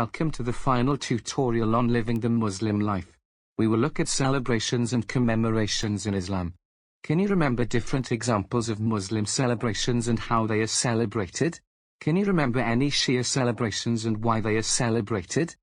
Welcome to the final tutorial on living the Muslim life. We will look at celebrations and commemorations in Islam. Can you remember different examples of Muslim celebrations and how they are celebrated? Can you remember any Shia celebrations and why they are celebrated?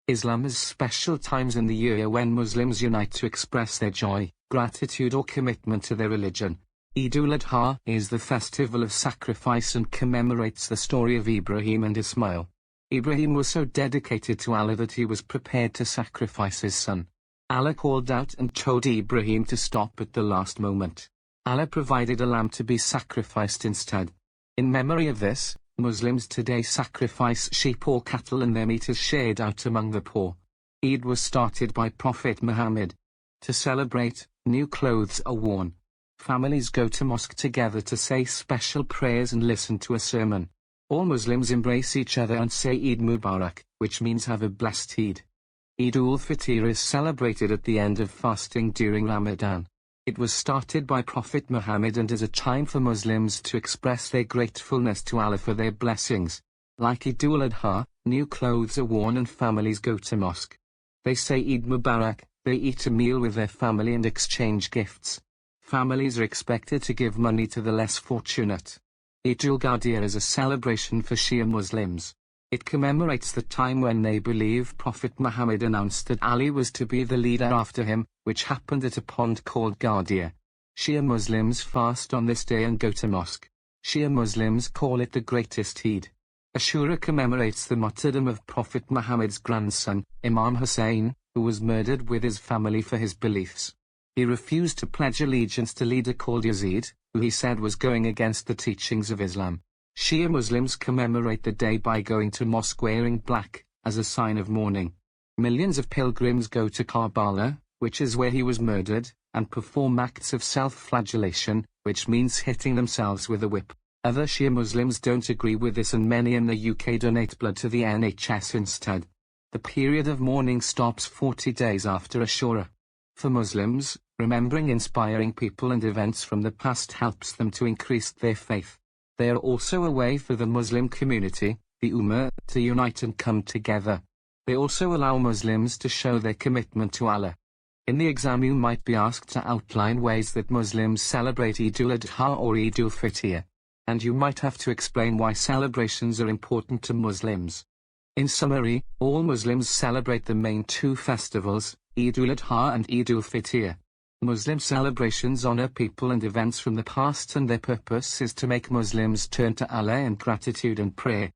Islam has special times in the year when Muslims unite to express their joy, gratitude or commitment to their religion. Eid-ul-Adha is the festival of sacrifice and commemorates the story of Ibrahim and Ismail. Ibrahim was so dedicated to Allah that he was prepared to sacrifice his son. Allah called out and told Ibrahim to stop at the last moment. Allah provided a lamb to be sacrificed instead. In memory of this, Muslims today sacrifice sheep or cattle and their meat is shared out among the poor. Eid was started by Prophet Muhammad. To celebrate, new clothes are worn. Families go to mosque together to say special prayers and listen to a sermon. All Muslims embrace each other and say Eid Mubarak, which means have a blessed Eid. Eid-ul-Fitr is celebrated at the end of fasting during Ramadan. It was started by Prophet Muhammad and is a time for Muslims to express their gratefulness to Allah for their blessings. Like Eid-ul-Adha, new clothes are worn and families go to mosque. They say Eid Mubarak, they eat a meal with their family and exchange gifts. Families are expected to give money to the less fortunate. Eid-ul-Qadir is a celebration for Shia Muslims. It commemorates the time when they believe Prophet Muhammad announced that Ali was to be the leader after him, which happened at a pond called Qadir. Shia Muslims fast on this day and go to mosque. Shia Muslims call it the greatest Eid. Ashura commemorates the martyrdom of Prophet Muhammad's grandson, Imam Hussein, who was murdered with his family for his beliefs. He refused to pledge allegiance to a leader called Yazid, who he said was going against the teachings of Islam. Shia Muslims commemorate the day by going to mosque wearing black, as a sign of mourning. Millions of pilgrims go to Karbala, which is where he was murdered, and perform acts of self-flagellation, which means hitting themselves with a whip. Other Shia Muslims don't agree with this and many in the UK donate blood to the NHS instead. The period of mourning stops 40 days after Ashura. For Muslims, remembering inspiring people and events from the past helps them to increase their faith. They are also a way for the Muslim community, the Ummah, to unite and come together. They also allow Muslims to show their commitment to Allah. In the exam you might be asked to outline ways that Muslims celebrate Eid-ul-Adha or Eid-ul-Fitr. And you might have to explain why celebrations are important to Muslims. In summary, all Muslims celebrate the main two festivals, Eid-ul-Adha and Eid-ul-Fitr. Muslim celebrations honor people and events from the past and their purpose is to make Muslims turn to Allah in gratitude and prayer.